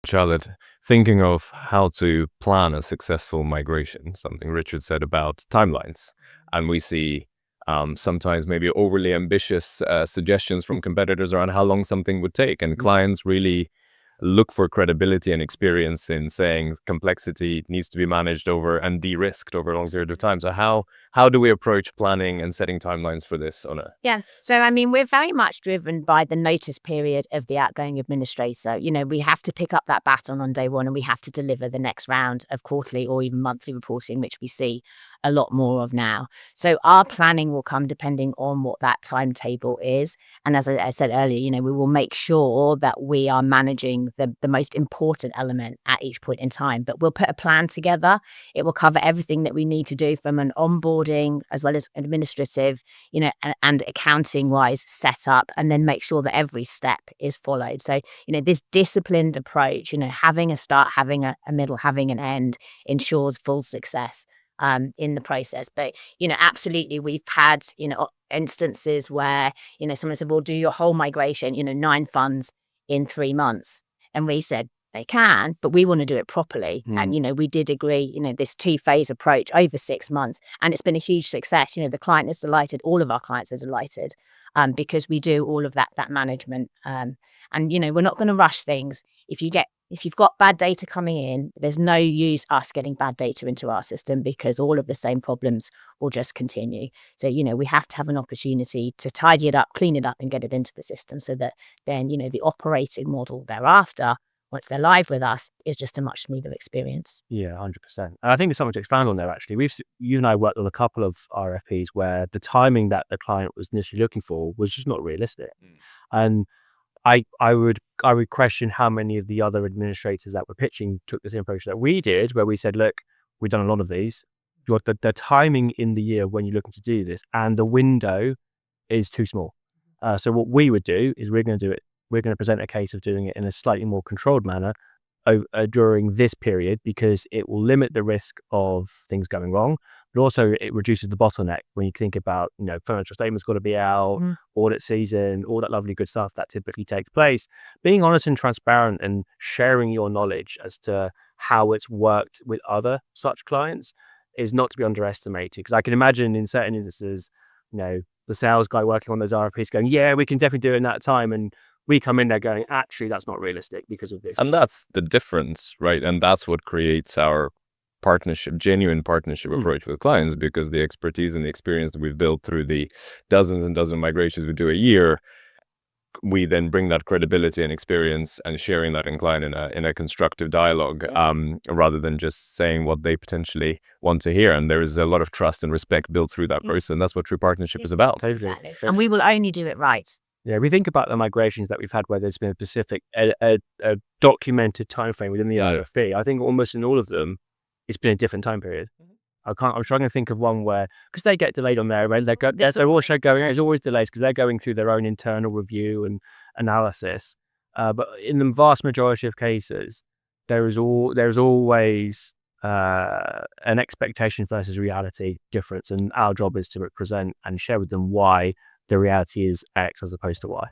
Charlotte, thinking of how to plan a successful migration, something Richard said about timelines. And we see sometimes maybe overly ambitious suggestions from competitors around how long something would take. And clients really look for credibility and experience in saying complexity needs to be managed over and de-risked over a long period of time. So how do we approach planning and setting timelines for this on a Yeah. So, I mean, we're very much driven by the notice period of the outgoing administrator. We have to pick up that baton on day one and we have to deliver the next round of quarterly or even monthly reporting, which we see a lot more of now. So our planning will come depending on what that timetable is. And as I said earlier, we will make sure that we are managing the most important element at each point in time. But we'll put a plan together. It will cover everything that we need to do from an onboarding as well as administrative, and accounting wise set up, and then make sure that every step is followed. So, this disciplined approach, having a start, having a middle, having an end ensures full success in the process. But, absolutely, we've had, instances where, someone said, well, do your whole migration, 9 funds in 3 months. And we said, they can, but we want to do it properly. And, we did agree, this 2-phase approach over 6 months. And it's been a huge success. The client is delighted. All of our clients are delighted because we do all of that management. And, we're not going to rush things. If you've got bad data coming in, there's no use us getting bad data into our system because all of the same problems will just continue. So, we have to have an opportunity to tidy it up, clean it up and get it into the system so that then, the operating model thereafter, once they're live with us, is just a much smoother experience. Yeah, 100%. And I think there's something to expand on there, actually. You and I worked on a couple of RFPs where the timing that the client was initially looking for was just not realistic. And I would question how many of the other administrators that were pitching took the same approach that we did, where we said, look, we've done a lot of these. The timing in the year when you're looking to do this and the window is too small. So what we would do is we're going to present a case of doing it in a slightly more controlled manner during this period because it will limit the risk of things going wrong, but also it reduces the bottleneck when you think about, financial statements got to be out, audit season, all that lovely good stuff that typically takes place. Being honest and transparent and sharing your knowledge as to how it's worked with other such clients is not to be underestimated, because I can imagine in certain instances, the sales guy working on those RFPs going, yeah, we can definitely do it in that time. And we come in there going, actually, that's not realistic because of this. And that's the difference, right? And that's what creates our genuine partnership approach with clients, because the expertise and the experience that we've built through the dozens and dozens of migrations we do a year, we then bring that credibility and experience and sharing that in client in a constructive dialogue, rather than just saying what they potentially want to hear. And there is a lot of trust and respect built through that person. That's what true partnership is about. Exactly. And we will only do it right. Yeah, we think about the migrations that we've had where there's been a specific, a documented time frame within the RFP. I think almost in all of them, it's been a different time period. I'm trying to think of one where, because they get delayed on their end, there's always delays because they're going through their own internal review and analysis. But in the vast majority of cases, there's always an expectation versus reality difference, and our job is to represent and share with them why the reality is X as opposed to Y.